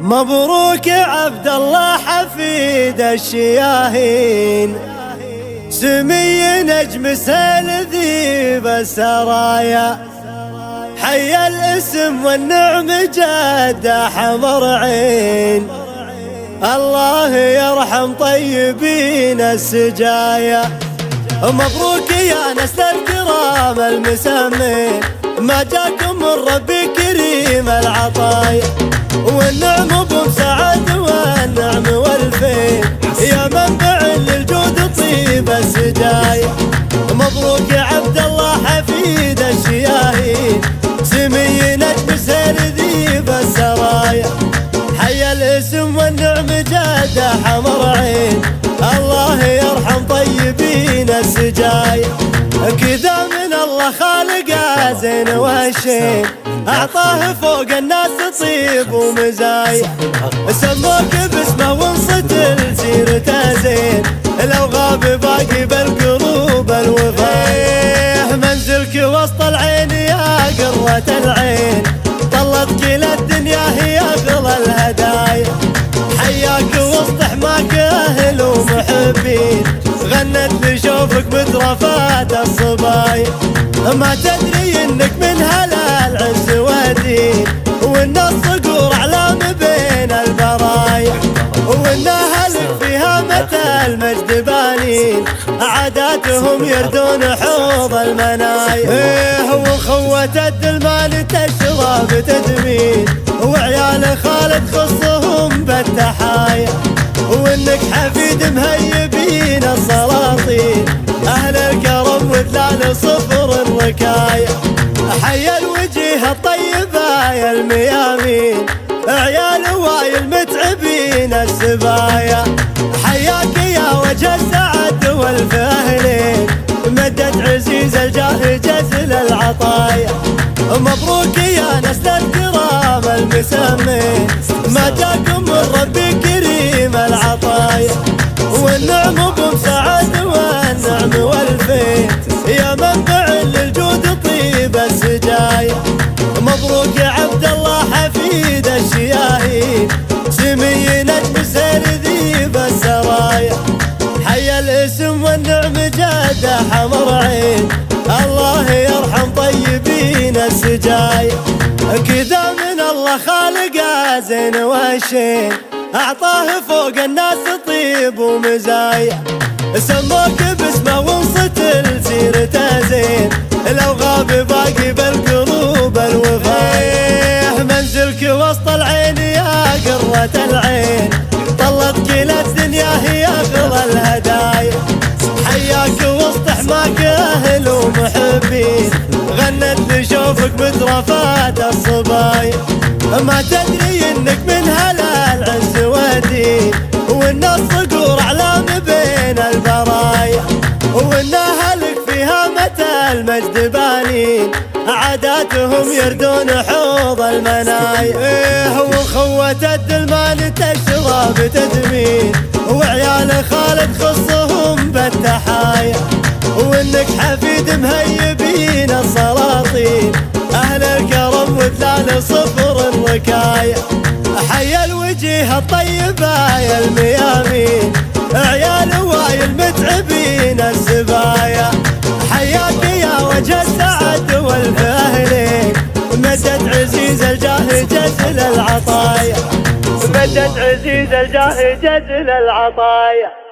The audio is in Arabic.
مبروك يا عبد الله حفيد الشياهين، سمي نجم سال ذيب السرايا، حي الاسم والنعم جاد حمر عين، الله يرحم طيبين السجايا. مبروك يا نسل الكرام المسمين، ما جاكم من ربي كريم العطايا، والنعم بمسعد والنعم والفين، يا منبع للجود طيب السجايا. مبروك يا عبد الله حفيد الشياهين، سمي نجم سير ذيب السرايا، حي الاسم والنعم جاد حمر عين، الله يرحم طيبين السجايا. كذا من الله خالق زين والشين، أعطاه فوق الناس طيب ومزايا، سموك باسمه وانصت لسيرته زين، لو غاب باقي بالقلوب الوفايا. منزلك وسط العين يا قرة العين، طلت كل الدنيا هي أغلى الهدايا، حياك وسط حماك أهل ومحبين، غنت لشوفك بترفات الصبايا. ما تدري انك من هلا العز والدين، وان الصقور اعلام بين البرايا، وان اهلك فيها متى المجد بانين، عاداتهم يردون حوض المنايا. وخوة المال تشرب تدمين، وعيال خالد خصهم بالتحايا، وانك حفيد مهيبين السلاطين، اهل الكرم ودلال صفر الركايا، حي الوجيه الطيبة يا الميامين، عيال وايل متعبين السبايا، حياك يا وجه السعد والفاهلين، مدد عزيز الجاه جزل العطايا. مبروك يا نسل الكرام المسمين، ما جاكم من ربي كريم العطايا، والنعم بمسعد والنعم والفين، يا منبع للجود طيب السجايا. مبروك يا عبد الله حفيد الشياهين، سمي نجم سير ذيب السرايا، حي الاسم والنعم جاد حمر عين، الله يرحم طيبين السجايا. كذا من الله خالق زين والشين، أعطاه فوق الناس طيب ومزايا، سموك باسمه وانصت لسيرته زين، لو غاب باقي بالقلوب الوفايا. منزلك وسط العين يا قرة العين، طلت كل الدنيا هي أغلى الهدايا، حياك وسط حماك أهل ومحبين، غنت لشوفك بترفات الصبايا. ما تدري انك من هلا العز والدين، وان الصقور اعلام بين البرايا، وان اهلك فيها متى المجد بانين، عاداتهم يردون حوض المنايا. وخوة المال تشرب تدمين، وعيال خالد خصهم بالتحايا، وانك حفيد مهيبين السلاطين، اهل الكرم ودلال صفر الركايا، حي الوجيه الطيبة يا الميامين، عيال وايل متعبين السبايا، حياك يا وجه السعد والفاهلين، مدد عزيز الجاه جزل العطايا، مدد عزيز الجاه جزل العطايا.